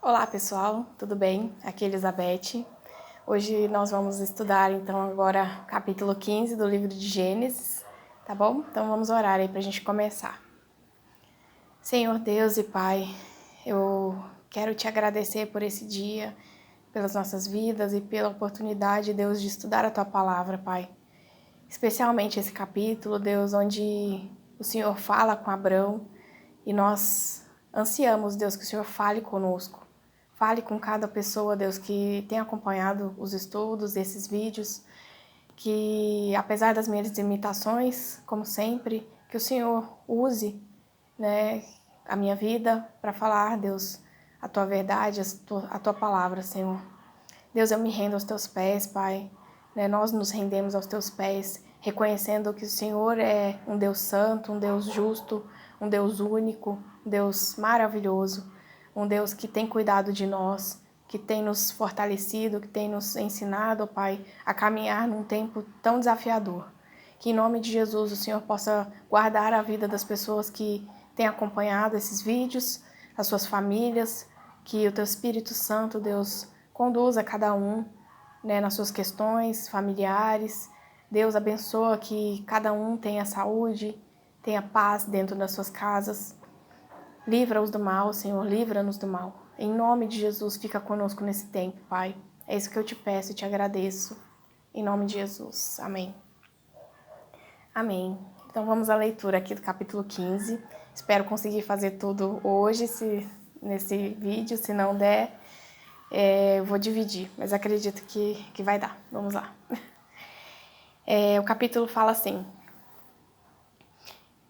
Olá pessoal, tudo bem? Aqui é Elizabeth. Hoje nós vamos estudar então agora capítulo 15 do livro de Gênesis, tá bom? Então vamos orar aí pra gente começar. Senhor Deus e Pai, eu quero te agradecer por esse dia, pelas nossas vidas e pela oportunidade, Deus, de estudar a Tua Palavra, Pai. Especialmente esse capítulo, Deus, onde o Senhor fala com Abrão e nós ansiamos, Deus, que o Senhor fale conosco. Fale com cada pessoa, Deus, que tem acompanhado os estudos desses vídeos, que apesar das minhas limitações, como sempre, que o Senhor use, né, a minha vida para falar, Deus, a Tua verdade, a tua palavra, Senhor. Deus, eu me rendo aos Teus pés, Pai. Né, nós nos rendemos aos Teus pés, reconhecendo que o Senhor é um Deus santo, um Deus justo, um Deus único, um Deus maravilhoso, um Deus que tem cuidado de nós, que tem nos fortalecido, que tem nos ensinado, Pai, a caminhar num tempo tão desafiador. Que em nome de Jesus o Senhor possa guardar a vida das pessoas que têm acompanhado esses vídeos, as suas famílias, que o Teu Espírito Santo, Deus, conduza cada um, né, nas suas questões familiares. Deus abençoa que cada um tenha saúde, tenha paz dentro das suas casas. Livra-os do mal, Senhor, livra-nos do mal. Em nome de Jesus, fica conosco nesse tempo, Pai. É isso que eu te peço e te agradeço. Em nome de Jesus. Amém. Amém. Então vamos à leitura aqui do capítulo 15. Espero conseguir fazer tudo hoje, nesse vídeo. Se não der, eu vou dividir, mas acredito que vai dar. Vamos lá. O capítulo fala assim: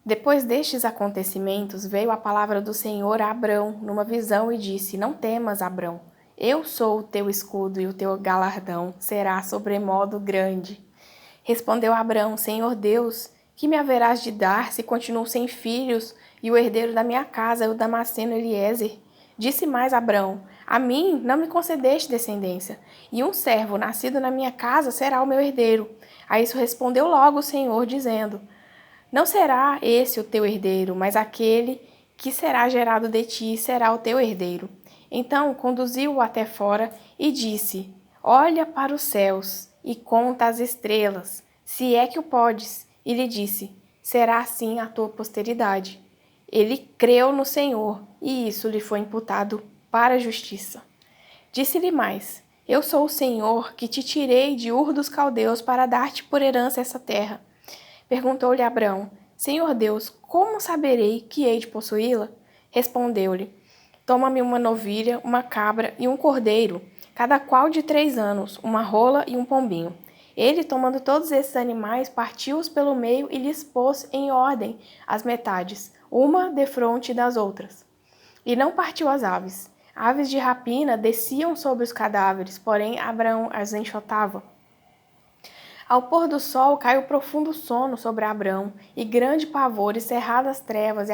Depois destes acontecimentos, veio a palavra do Senhor a Abrão numa visão e disse: Não temas, Abrão, eu sou o teu escudo e o teu galardão será sobremodo grande. Respondeu Abrão: Senhor Deus, que me haverás de dar se continuo sem filhos e o herdeiro da minha casa é o Damasceno Eliezer? Disse mais Abrão: A mim não me concedeste descendência, e um servo nascido na minha casa será o meu herdeiro. A isso respondeu logo o Senhor, dizendo: Não será esse o teu herdeiro, mas aquele que será gerado de ti será o teu herdeiro. Então conduziu-o até fora e disse: Olha para os céus e conta as estrelas, se é que o podes. E lhe disse: Será assim a tua posteridade. Ele creu no Senhor, e isso lhe foi imputado para a justiça. Disse-lhe mais: Eu sou o Senhor que te tirei de Ur dos Caldeus para dar-te por herança essa terra. Perguntou-lhe Abrão: Senhor Deus, como saberei que hei de possuí-la? Respondeu-lhe: Toma-me uma novilha, uma cabra e um cordeiro, cada qual de 3 anos, uma rola e um pombinho. Ele, tomando todos esses animais, partiu-os pelo meio e lhes pôs em ordem as metades, uma defronte das outras. E não partiu as aves. Aves de rapina desciam sobre os cadáveres, porém Abraão as enxotava. Ao pôr do sol caiu profundo sono sobre Abrão, e grande pavor e cerradas trevas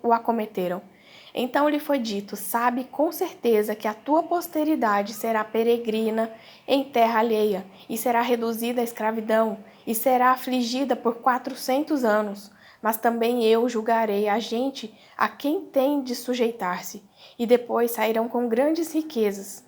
o acometeram. Então lhe foi dito: Sabe com certeza que a tua posteridade será peregrina em terra alheia, e será reduzida à escravidão, e será afligida por 400 anos. Mas também eu julgarei a gente a quem tem de sujeitar-se, e depois sairão com grandes riquezas.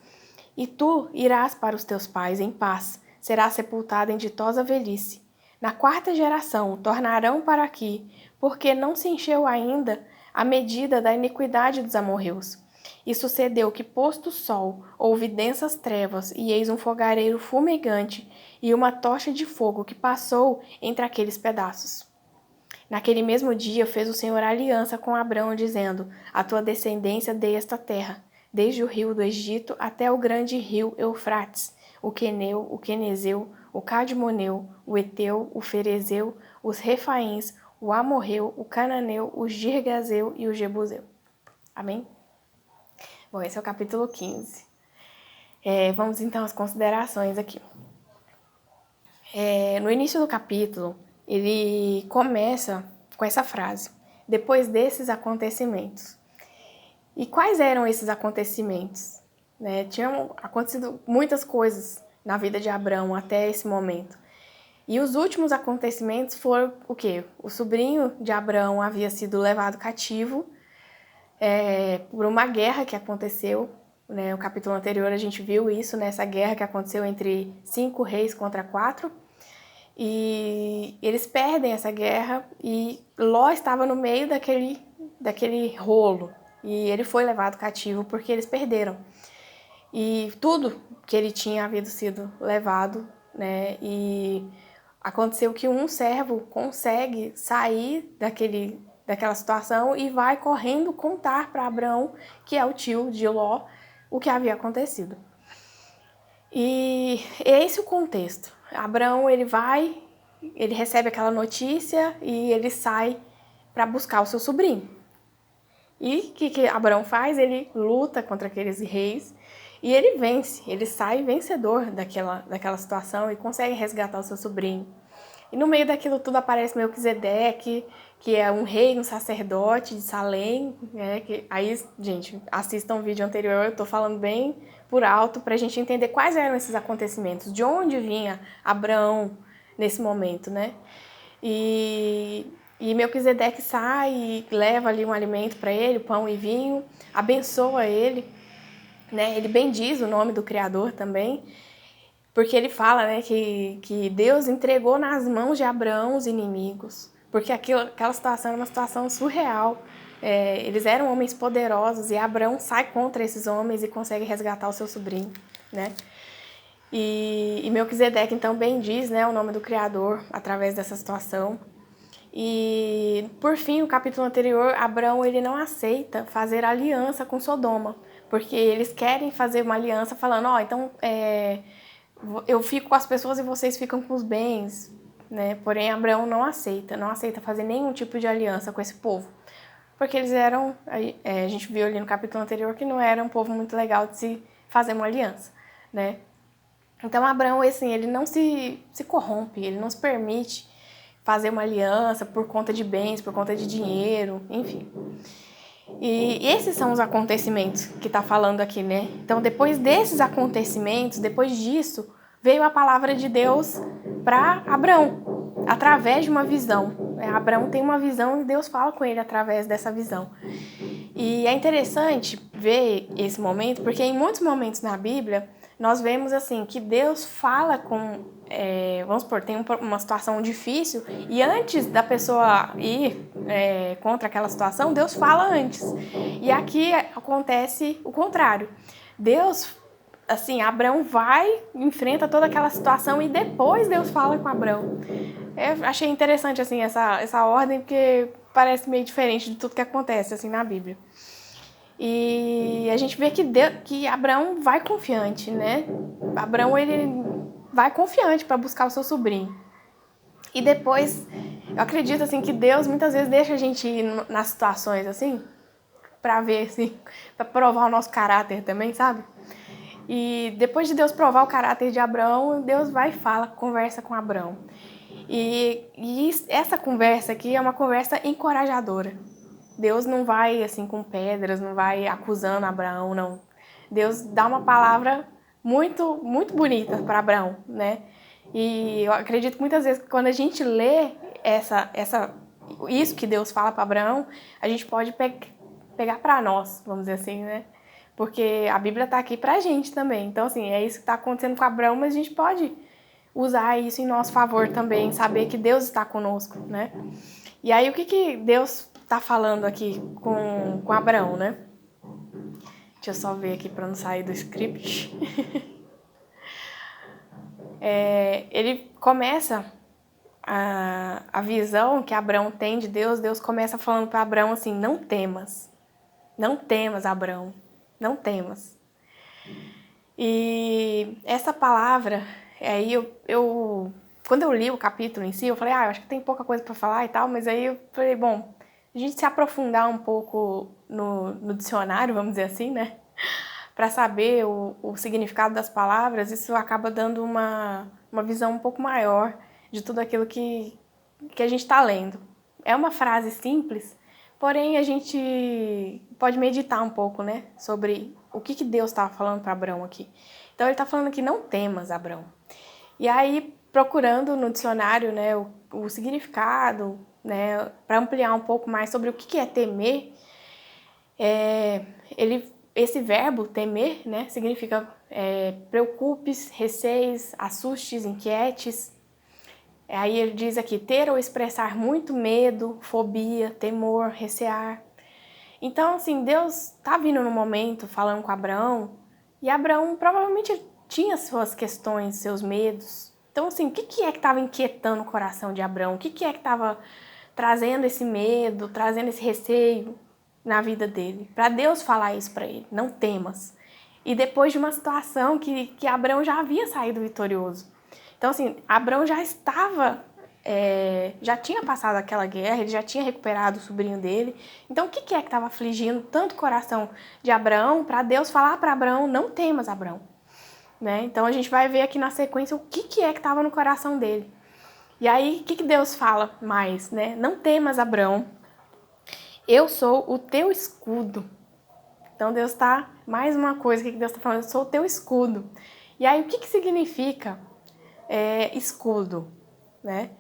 E tu irás para os teus pais em paz, será sepultada em ditosa velhice. Na 4ª geração tornarão para aqui, porque não se encheu ainda a medida da iniquidade dos amorreus. E sucedeu que, posto o sol, houve densas trevas, e eis um fogareiro fumegante e uma tocha de fogo que passou entre aqueles pedaços. Naquele mesmo dia fez o Senhor aliança com Abrão, dizendo: A tua descendência dei esta terra, desde o rio do Egito até o grande rio Eufrates, o Queneu, o Quenezeu, o Cadmoneu, o Eteu, o Ferezeu, os Refaíns, o Amorreu, o Cananeu, o Girgazeu e o Jebuseu. Amém? Bom, esse é o capítulo 15. Vamos então às considerações aqui. No início do capítulo, ele começa com essa frase: depois desses acontecimentos. E quais eram esses acontecimentos? Tinham acontecido muitas coisas na vida de Abrão até esse momento. E os últimos acontecimentos foram o quê? O sobrinho de Abrão havia sido levado cativo por uma guerra que aconteceu, né? O capítulo anterior a gente viu isso, nessa guerra que aconteceu entre 5 reis contra 4. E eles perdem essa guerra e Ló estava no meio daquele rolo. E ele foi levado cativo porque eles perderam. E tudo que ele tinha havido sido levado, né? E aconteceu que um servo consegue sair daquela situação e vai correndo contar para Abrão, que é o tio de Ló, o que havia acontecido. E esse é o contexto. Abrão, ele recebe aquela notícia e ele sai para buscar o seu sobrinho. E o que Abrão faz? Ele luta contra aqueles reis e ele vence. Ele sai vencedor daquela situação e consegue resgatar o seu sobrinho. E no meio daquilo tudo aparece Melquisedeque, que é um rei, um sacerdote de Salém, né? Aí, gente, assistam o vídeo anterior, eu tô falando bem por alto pra gente entender quais eram esses acontecimentos, de onde vinha Abraão nesse momento, né? E Melquisedeque sai e leva ali um alimento para ele, pão e vinho, abençoa ele, né? Ele bendiz o nome do Criador também, porque ele fala, né, que Deus entregou nas mãos de Abraão os inimigos, porque aquela situação era uma situação surreal. Eles eram homens poderosos e Abraão sai contra esses homens e consegue resgatar o seu sobrinho, né? E Melquisedeque então bendiz, né, o nome do Criador através dessa situação. E, por fim, o capítulo anterior, Abraão ele não aceita fazer aliança com Sodoma, porque eles querem fazer uma aliança falando, então eu fico com as pessoas e vocês ficam com os bens, né? Porém, Abraão não aceita fazer nenhum tipo de aliança com esse povo, porque eles eram, a gente viu ali no capítulo anterior que não era um povo muito legal de se fazer uma aliança, né? Então, Abraão, assim, ele não se corrompe, ele não se permite fazer uma aliança por conta de bens, por conta de dinheiro, enfim. E esses são os acontecimentos que está falando aqui, né? Então, depois desses acontecimentos, depois disso, veio a palavra de Deus para Abraão, através de uma visão. Abraão tem uma visão e Deus fala com ele através dessa visão. E é interessante ver esse momento, porque em muitos momentos na Bíblia, nós vemos assim que Deus fala com, vamos supor, tem uma situação difícil e antes da pessoa ir contra aquela situação, Deus fala antes. E aqui acontece o contrário. Deus, assim, Abraão vai, enfrenta toda aquela situação e depois Deus fala com Abraão. Eu achei interessante assim essa ordem, porque parece meio diferente de tudo que acontece assim na Bíblia. E a gente vê que Abraão vai confiante, né? Abraão, ele vai confiante para buscar o seu sobrinho. E depois, eu acredito assim que Deus muitas vezes deixa a gente ir nas situações assim, para ver assim, para provar o nosso caráter também, sabe? E depois de Deus provar o caráter de Abraão, Deus vai e fala, conversa com Abraão. E essa conversa aqui é uma conversa encorajadora. Deus não vai assim com pedras, não vai acusando Abraão, não. Deus dá uma palavra muito, muito bonita para Abraão, né? E eu acredito que muitas vezes quando a gente lê isso que Deus fala para Abraão, a gente pode pegar para nós, vamos dizer assim, né? Porque a Bíblia está aqui para a gente também. Então, assim, é isso que está acontecendo com Abraão, mas a gente pode usar isso em nosso favor também, saber que Deus está conosco, né? E aí, o que Deus tá falando aqui com Abraão, né? Deixa eu só ver aqui para não sair do script. Ele começa a visão que Abraão tem de Deus. Deus começa falando para Abraão assim: não temas, Abraão, não temas. E essa palavra, aí quando eu li o capítulo em si, eu falei, eu acho que tem pouca coisa para falar e tal, mas aí eu falei, bom, a gente se aprofundar um pouco no dicionário, vamos dizer assim, né? Para saber o significado das palavras, isso acaba dando uma visão um pouco maior de tudo aquilo que a gente está lendo. É uma frase simples, porém a gente pode meditar um pouco, né? Sobre o que Deus estava falando para Abraão aqui. Então ele está falando aqui, não temas, Abraão. E aí, procurando no dicionário, né, o significado, né, para ampliar um pouco mais sobre o que é temer, ele esse verbo, temer, né, significa preocupes, receis, assustes, inquietes. Aí ele diz aqui, ter ou expressar muito medo, fobia, temor, recear. Então, assim, Deus tá vindo no momento falando com Abraão, e Abraão provavelmente tinha suas questões, seus medos. Então, assim, o que é que estava inquietando o coração de Abraão? O que é que estava trazendo esse medo, trazendo esse receio na vida dele? Para Deus falar isso para ele, não temas. E depois de uma situação que Abraão já havia saído vitorioso. Então, assim, Abraão já estava, já tinha passado aquela guerra, ele já tinha recuperado o sobrinho dele. Então, o que é que estava afligindo tanto o coração de Abraão para Deus falar para Abraão, não temas, Abraão? Né? Então, a gente vai ver aqui na sequência o que é que estava no coração dele. E aí, o que Deus fala mais, né? Não temas, Abraão, eu sou o teu escudo. Então, Deus está, mais uma coisa que Deus está falando, eu sou o teu escudo. E aí, o que significa escudo, né?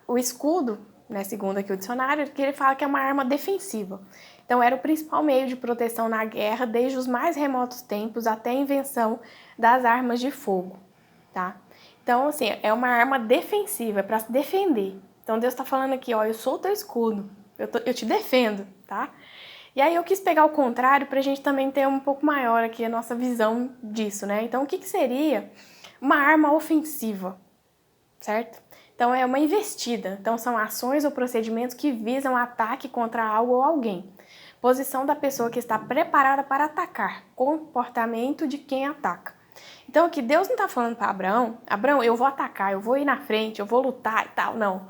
O escudo, né, segundo aqui o dicionário, que ele fala que é uma arma defensiva. Então, era o principal meio de proteção na guerra desde os mais remotos tempos até a invenção das armas de fogo, tá? Então, assim, é uma arma defensiva, é para se defender. Então, Deus está falando aqui, ó, eu sou o teu escudo, eu te defendo, tá? E aí eu quis pegar o contrário para a gente também ter um pouco maior aqui a nossa visão disso, né? Então, o que seria uma arma ofensiva, certo? Então, é uma investida. Então, são ações ou procedimentos que visam ataque contra algo ou alguém. Posição da pessoa que está preparada para atacar. Comportamento de quem ataca. Então, aqui, Deus não está falando para Abraão, eu vou atacar, eu vou ir na frente, eu vou lutar e tal. Não.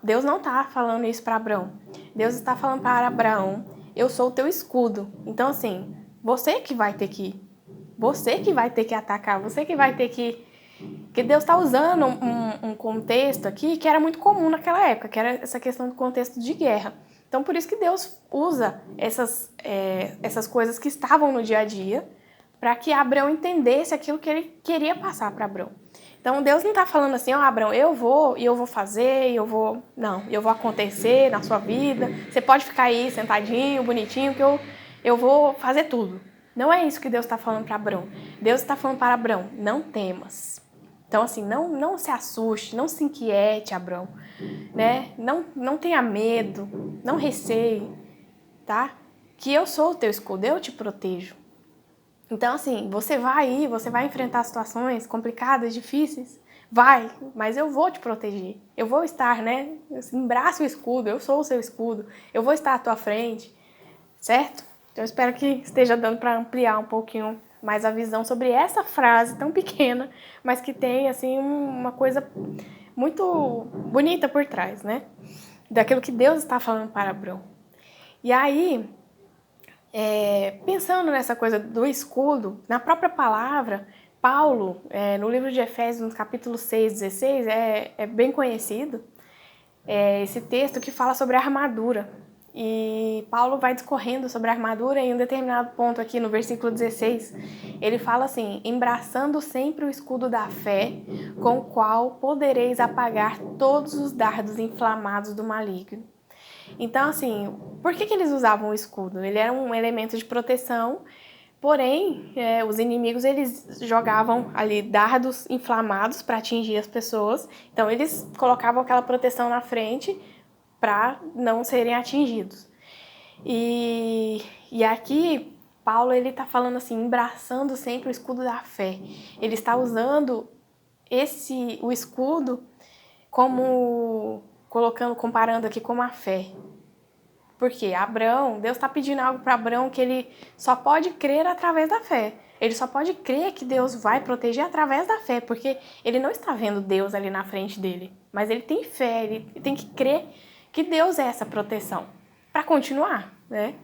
Deus não está falando isso para Abraão. Deus está falando para Abraão, eu sou o teu escudo. Então, assim, você que vai ter que atacar, você que vai ter que... Porque Deus está usando um contexto aqui que era muito comum naquela época, que era essa questão do contexto de guerra. Então, por isso que Deus usa essas coisas que estavam no dia a dia para que Abraão entendesse aquilo que ele queria passar para Abraão. Então, Deus não está falando assim, ó, Abraão, eu vou fazer, Não, eu vou acontecer na sua vida, você pode ficar aí sentadinho, bonitinho, que eu vou fazer tudo. Não é isso que Deus está falando para Abraão. Deus está falando para Abraão, não temas. Então, assim, não se assuste, não se inquiete, Abraão, né? Não tenha medo, não receie, tá? Que eu sou o teu escudo, eu te protejo. Então, assim, você vai enfrentar situações complicadas, difíceis, mas eu vou te proteger. Eu vou estar, né? Embraça o escudo, eu sou o seu escudo, eu vou estar à tua frente, certo? Então, eu espero que esteja dando para ampliar um pouquinho mais a visão sobre essa frase tão pequena, mas que tem, assim, uma coisa muito bonita por trás, né? Daquilo que Deus está falando para Abraão. E aí, pensando nessa coisa do escudo, na própria palavra, Paulo, no livro de Efésios, no capítulo 6, 16, é bem conhecido, esse texto que fala sobre a armadura. E Paulo vai discorrendo sobre a armadura e em um determinado ponto aqui no versículo 16, ele fala assim, embraçando sempre o escudo da fé, com o qual podereis apagar todos os dardos inflamados do maligno. Então, assim, por que eles usavam o escudo? Ele era um elemento de proteção, porém, os inimigos, eles jogavam ali dardos inflamados para atingir as pessoas. Então, eles colocavam aquela proteção na frente para não serem atingidos. E aqui, Paulo, ele está falando assim, embraçando sempre o escudo da fé. Ele está usando o escudo como... comparando aqui com a fé. Porque Abraão, Deus está pedindo algo para Abraão que ele só pode crer através da fé. Ele só pode crer que Deus vai proteger através da fé, porque ele não está vendo Deus ali na frente dele. Mas ele tem fé, ele tem que crer que Deus é essa proteção para continuar, né?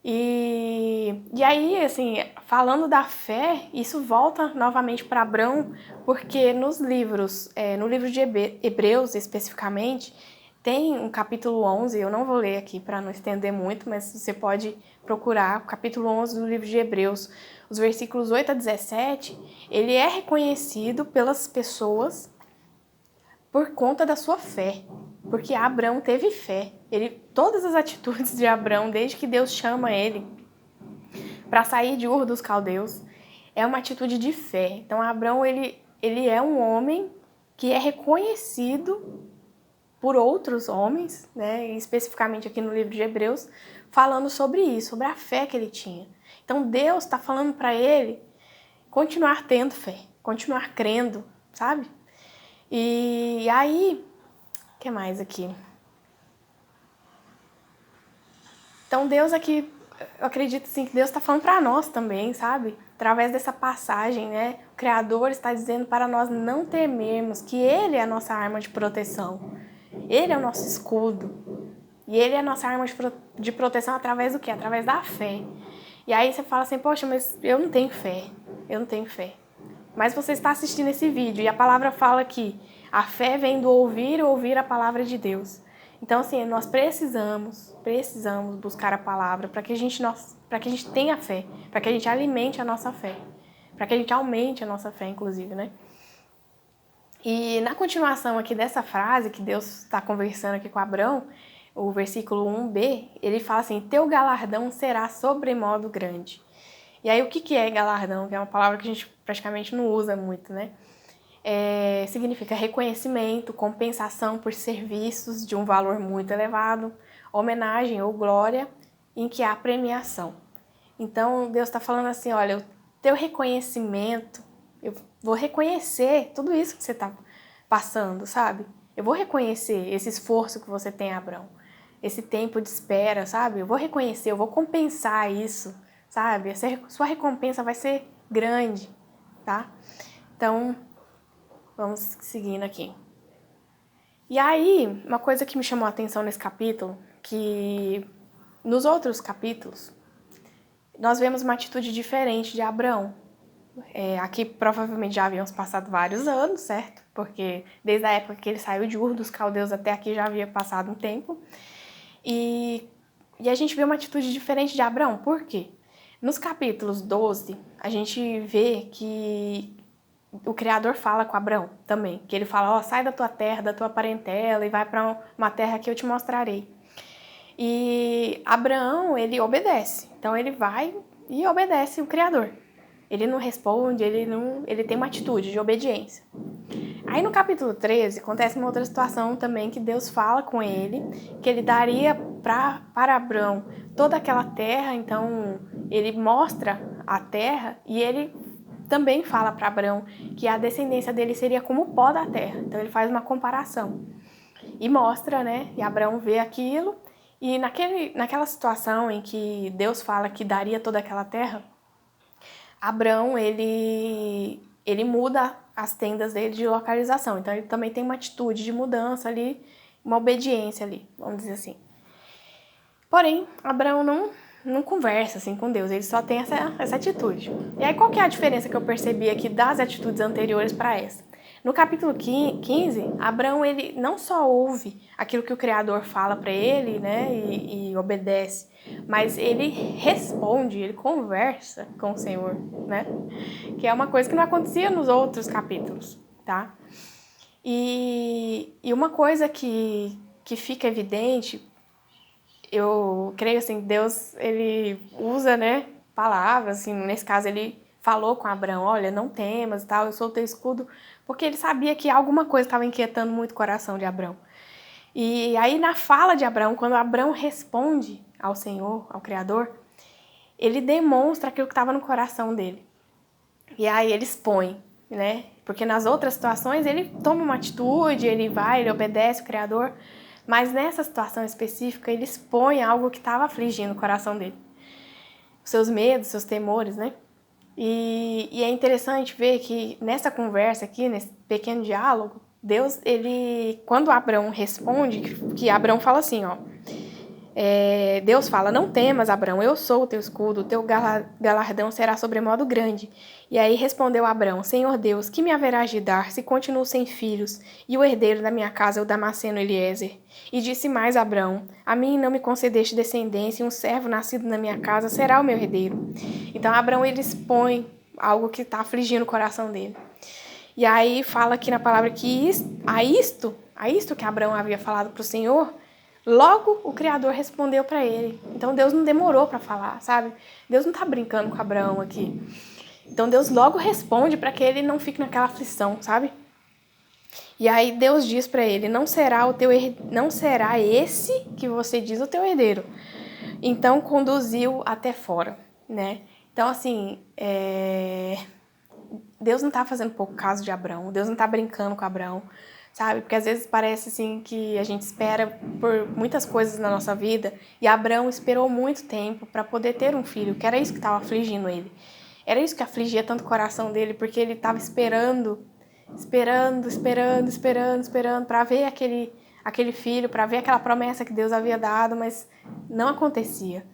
E aí, assim, falando da fé, isso volta novamente para Abraão, porque nos livros, no livro de Hebreus especificamente, tem um capítulo 11, eu não vou ler aqui para não estender muito, mas você pode procurar o capítulo 11 do livro de Hebreus, os versículos 8 a 17, ele é reconhecido pelas pessoas por conta da sua fé, porque Abraão teve fé, ele todas as atitudes de Abrão, desde que Deus chama ele para sair de Ur dos Caldeus, é uma atitude de fé. Então, Abrão, ele é um homem que é reconhecido por outros homens, né, especificamente aqui no livro de Hebreus, falando sobre isso, sobre a fé que ele tinha. Então, Deus está falando para ele continuar tendo fé, continuar crendo, sabe? E aí, o que mais aqui? Então, Deus aqui, eu acredito assim, que Deus está falando para nós também, sabe? Através dessa passagem, né? O Criador está dizendo para nós não temermos, que Ele é a nossa arma de proteção. Ele é o nosso escudo. E Ele é a nossa arma de proteção através do quê? Através da fé. E aí você fala assim, poxa, mas eu não tenho fé. Eu não tenho fé. Mas você está assistindo esse vídeo e a palavra fala que a fé vem do ouvir a palavra de Deus. Então, assim, nós precisamos buscar a palavra para que a gente tenha fé, para que a gente alimente a nossa fé, para que a gente aumente a nossa fé, inclusive, né? E na continuação aqui dessa frase que Deus está conversando aqui com Abrão, o versículo 1b, ele fala assim, teu galardão será sobremodo grande. E aí o que é galardão? Que é uma palavra que a gente praticamente não usa muito, né? Significa reconhecimento, compensação por serviços de um valor muito elevado, homenagem ou glória em que há premiação. Então Deus está falando assim, olha, o teu reconhecimento, eu vou reconhecer tudo isso que você está passando, sabe? Eu vou reconhecer esse esforço que você tem, Abrão, esse tempo de espera, sabe? Eu vou reconhecer, eu vou compensar isso, sabe? Sua recompensa vai ser grande, tá? Então, vamos seguindo aqui. E aí, uma coisa que me chamou a atenção nesse capítulo, que nos outros capítulos, nós vemos uma atitude diferente de Abrão. Aqui provavelmente já haviam passado vários anos, certo? Porque desde a época que ele saiu de Ur dos Caldeus até aqui já havia passado um tempo. E a gente vê uma atitude diferente de Abrão. Por quê? Nos capítulos 12, a gente vê que o Criador fala com Abrão também. Que ele fala, sai da tua terra, da tua parentela e vai para uma terra que eu te mostrarei. E Abraão, ele obedece. Então ele vai e obedece o Criador. Ele não responde, ele tem uma atitude de obediência. Aí no capítulo 13, acontece uma outra situação também que Deus fala com ele, que ele daria para Abrão toda aquela terra, então ele mostra a terra e ele também fala para Abrão que a descendência dele seria como o pó da terra. Então ele faz uma comparação e mostra, né? E Abrão vê aquilo e naquela situação em que Deus fala que daria toda aquela terra, Abrão, ele muda as tendas dele de localização. Então, ele também tem uma atitude de mudança ali, uma obediência ali, vamos dizer assim. Porém, Abrão não conversa assim com Deus, ele só tem essa atitude. E aí, qual que é a diferença que eu percebi aqui das atitudes anteriores para essa? No capítulo 15, Abrão, ele não só ouve aquilo que o Criador fala para ele, né, e obedece, mas ele responde, ele conversa com o Senhor, né, que é uma coisa que não acontecia nos outros capítulos, tá? E uma coisa que fica evidente, eu creio assim, Deus, ele usa, né, palavras, assim, nesse caso ele falou com Abrão, olha, não temas e tal, eu sou o teu escudo, porque ele sabia que alguma coisa estava inquietando muito o coração de Abrão. E aí na fala de Abrão, quando Abrão responde ao Senhor, ao Criador, ele demonstra aquilo que estava no coração dele. E aí ele expõe, né? Porque nas outras situações ele toma uma atitude, ele vai, ele obedece o Criador, mas nessa situação específica ele expõe algo que estava afligindo o coração dele. Os seus medos, seus temores, né? E é interessante ver que nessa conversa aqui, nesse pequeno diálogo, Deus, ele, quando Abrão responde, que Abrão fala assim, ó, Deus fala, não temas, Abrão, eu sou o teu escudo, o teu galardão será sobremodo grande. E aí respondeu Abrão, Senhor Deus, que me haverás de dar se continuo sem filhos, e o herdeiro da minha casa é o Damasceno Eliezer? E disse mais Abrão, a mim não me concedeste descendência, e um servo nascido na minha casa será o meu herdeiro. Então Abrão, ele expõe algo que está afligindo o coração dele. E aí fala aqui na palavra que a isto que Abrão havia falado para o Senhor, Logo, o Criador respondeu para ele. Então, Deus não demorou para falar, sabe? Deus não tá brincando com Abraão aqui. Então, Deus logo responde para que ele não fique naquela aflição, sabe? E aí, Deus diz para ele, não será esse que você diz o teu herdeiro. Então, conduziu até fora, né? Então, assim, Deus não tá fazendo pouco caso de Abraão. Deus não tá brincando com Abraão, sabe? Porque às vezes parece assim que a gente espera por muitas coisas na nossa vida e Abraão esperou muito tempo para poder ter um filho, que era isso que estava afligindo ele. Era isso que afligia tanto o coração dele, porque ele estava esperando para ver aquele filho, para ver aquela promessa que Deus havia dado, mas não acontecia.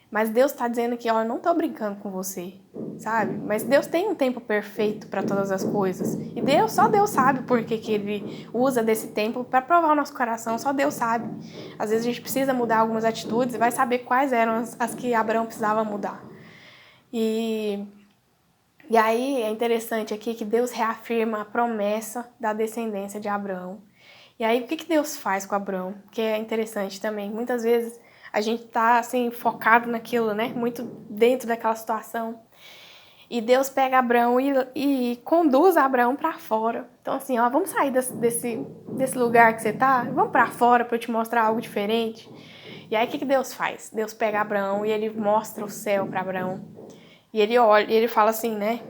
Mas Deus está dizendo que, ó, eu não estou brincando com você, sabe? Mas Deus tem um tempo perfeito para todas as coisas. E só Deus sabe por que ele usa desse tempo para provar o nosso coração, só Deus sabe. Às vezes a gente precisa mudar algumas atitudes e vai saber quais eram as que Abraão precisava mudar. E aí é interessante aqui que Deus reafirma a promessa da descendência de Abraão. E aí o que Deus faz com Abraão? Que é interessante também. Muitas vezes a gente tá assim focado naquilo, né? Muito dentro daquela situação. E Deus pega Abraão e conduz Abraão para fora. Então assim, ó, vamos sair desse lugar que você tá, vamos para fora para eu te mostrar algo diferente. E aí o que Deus faz? Deus pega Abraão e ele mostra o céu para Abraão. E ele olha, e ele fala assim, né?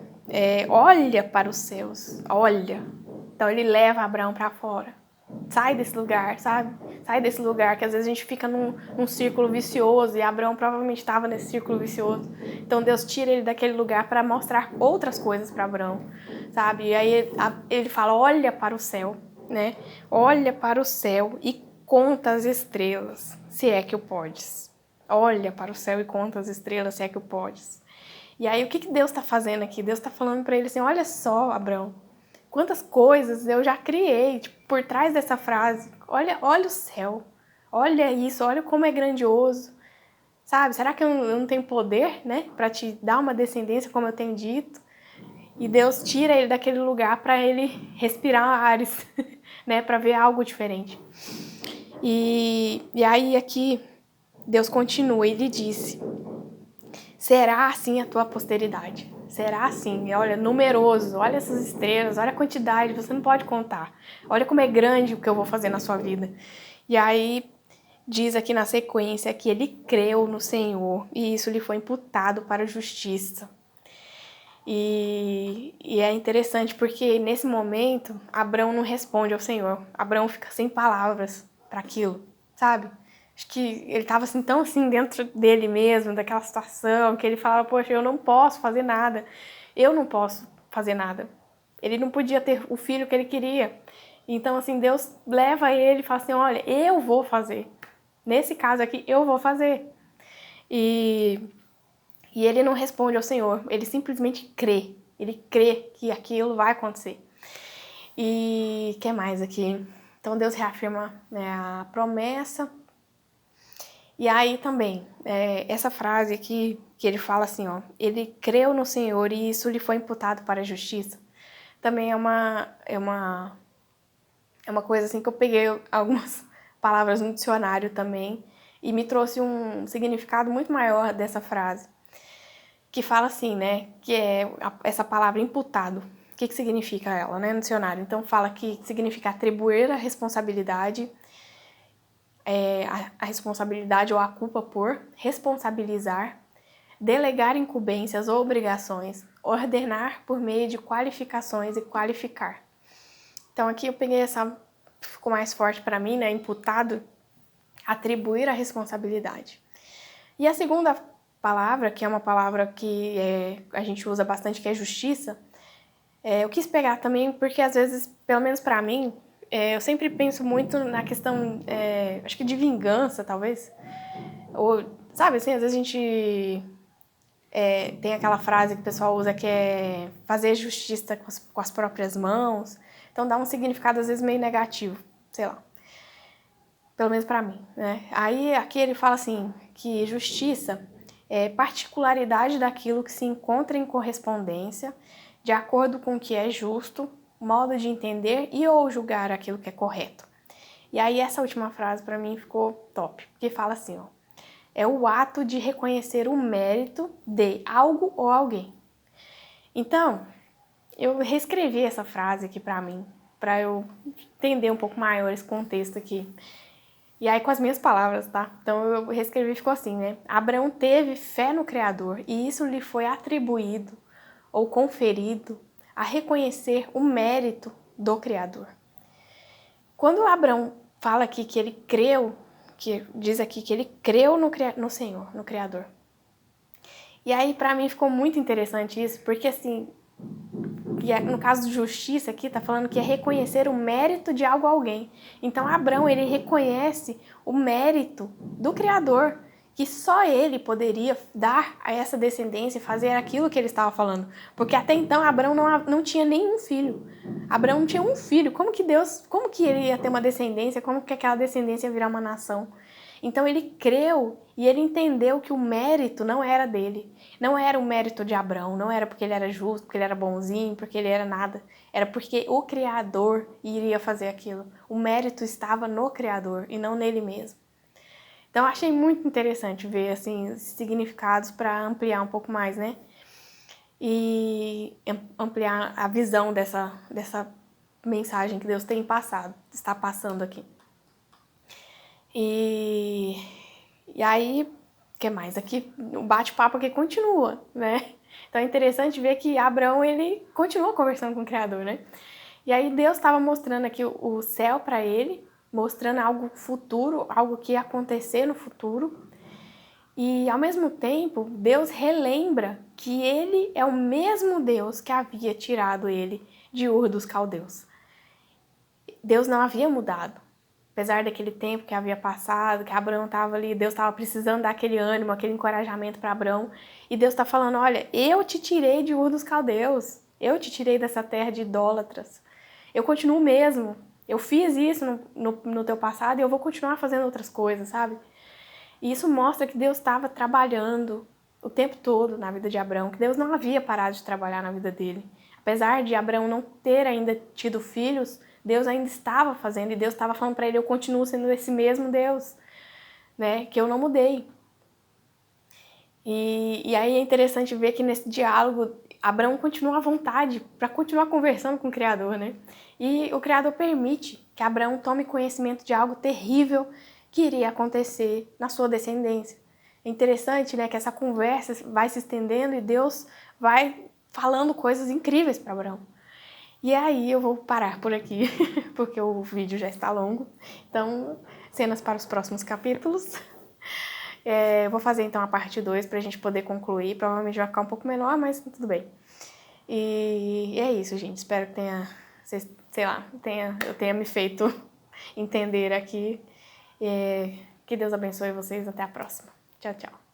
Olha para os céus, olha. Então ele leva Abraão para fora. Sai desse lugar, sabe? Sai desse lugar que às vezes a gente fica num círculo vicioso e Abraão provavelmente estava nesse círculo vicioso. Então Deus tira ele daquele lugar para mostrar outras coisas para Abraão, sabe? E aí ele fala, olha para o céu, né? Olha para o céu e conta as estrelas, se é que o podes. Olha para o céu e conta as estrelas, se é que o podes. E aí o que Deus está fazendo aqui? Deus está falando para ele assim, olha só, Abraão, quantas coisas eu já criei, tipo, por trás dessa frase. Olha o céu, olha isso, olha como é grandioso, sabe? Será que eu não tenho poder, né, para te dar uma descendência, como eu tenho dito? E Deus tira ele daquele lugar para ele respirar ares, né, para ver algo diferente. E aí aqui Deus continua, ele disse, será assim a tua posteridade. Será assim, olha, numeroso, olha essas estrelas, olha a quantidade, você não pode contar. Olha como é grande o que eu vou fazer na sua vida. E aí, diz aqui na sequência que ele creu no Senhor e isso lhe foi imputado para a justiça. E é interessante porque nesse momento, Abraão não responde ao Senhor. Abraão fica sem palavras para aquilo, sabe? Acho que ele estava assim, tão assim dentro dele mesmo, daquela situação, que ele falava, poxa, eu não posso fazer nada. Eu não posso fazer nada. Ele não podia ter o filho que ele queria. Então, assim, Deus leva ele e fala assim, olha, eu vou fazer. Nesse caso aqui, eu vou fazer. E ele não responde ao Senhor, ele simplesmente crê. Ele crê que aquilo vai acontecer. E o que mais aqui? Então, Deus reafirma, né, a promessa. E aí também, essa frase aqui, que ele fala assim, ó, ele creu no Senhor e isso lhe foi imputado para a justiça, também é uma coisa assim que eu peguei algumas palavras no dicionário também e me trouxe um significado muito maior dessa frase, que fala assim, né, que é essa palavra imputado. O que significa ela, né, no dicionário? Então fala que significa atribuir a responsabilidade, a responsabilidade ou a culpa por, responsabilizar, delegar incumbências ou obrigações, ordenar por meio de qualificações e qualificar. Então aqui eu peguei essa, ficou mais forte para mim, né, imputado, atribuir a responsabilidade. E a segunda palavra, que é uma palavra que a gente usa bastante, que é justiça, eu quis pegar também porque às vezes, pelo menos para mim, eu sempre penso muito na questão, acho que de vingança, talvez. Ou, sabe, assim, às vezes a gente tem aquela frase que o pessoal usa que é fazer justiça com as próprias mãos. Então dá um significado, às vezes, meio negativo, sei lá. Pelo menos para mim, né? Aí aqui ele fala assim, que justiça é particularidade daquilo que se encontra em correspondência, de acordo com o que é justo, modo de entender e ou julgar aquilo que é correto. E aí essa última frase para mim ficou top, porque fala assim, ó, é o ato de reconhecer o mérito de algo ou alguém. Então, eu reescrevi essa frase aqui para mim, para eu entender um pouco maior esse contexto aqui. E aí com as minhas palavras, tá? Então eu reescrevi e ficou assim, né? Abraão teve fé no Criador e isso lhe foi atribuído ou conferido a reconhecer o mérito do Criador. Quando Abraão fala aqui que ele creu, que diz aqui que ele creu no Senhor, no Criador. E aí para mim ficou muito interessante isso, porque assim, no caso de justiça aqui, tá falando que é reconhecer o mérito de algo a alguém. Então Abraão, ele reconhece o mérito do Criador, que só ele poderia dar a essa descendência e fazer aquilo que ele estava falando. Porque até então Abraão não tinha nenhum filho. Abraão não tinha um filho. Como que ele ia ter uma descendência? Como que aquela descendência ia virar uma nação? Então ele creu e ele entendeu que o mérito não era dele. Não era o mérito de Abraão, não era porque ele era justo, porque ele era bonzinho, porque ele era nada. Era porque o Criador iria fazer aquilo. O mérito estava no Criador e não nele mesmo. Então achei muito interessante ver assim os significados para ampliar um pouco mais, né? E ampliar a visão dessa mensagem que Deus está passando aqui. E aí, o que mais? Aqui o bate-papo aqui continua, né? Então é interessante ver que Abraão, ele continua conversando com o Criador, né? E aí Deus estava mostrando aqui o céu para ele, mostrando algo futuro, algo que ia acontecer no futuro. E ao mesmo tempo, Deus relembra que ele é o mesmo Deus que havia tirado ele de Ur dos Caldeus. Deus não havia mudado. Apesar daquele tempo que havia passado, que Abraão estava ali, Deus estava precisando dar aquele ânimo, aquele encorajamento para Abraão. E Deus está falando, olha, eu te tirei de Ur dos Caldeus. Eu te tirei dessa terra de idólatras. Eu continuo mesmo. Eu fiz isso no teu passado e eu vou continuar fazendo outras coisas, sabe? E isso mostra que Deus estava trabalhando o tempo todo na vida de Abraão, que Deus não havia parado de trabalhar na vida dele. Apesar de Abraão não ter ainda tido filhos, Deus ainda estava fazendo e Deus estava falando para ele, eu continuo sendo esse mesmo Deus, né, que eu não mudei. E aí é interessante ver que nesse diálogo, Abraão continua à vontade para continuar conversando com o Criador, né? E o Criador permite que Abraão tome conhecimento de algo terrível que iria acontecer na sua descendência. É interessante, né, que essa conversa vai se estendendo e Deus vai falando coisas incríveis para Abraão. E aí eu vou parar por aqui, porque o vídeo já está longo. Então, cenas para os próximos capítulos. Eu vou fazer então a parte 2 para a gente poder concluir. Provavelmente vai ficar um pouco menor, mas tudo bem. E é isso, gente. Espero que eu tenha me feito entender aqui. Que Deus abençoe vocês. Até a próxima. Tchau, tchau.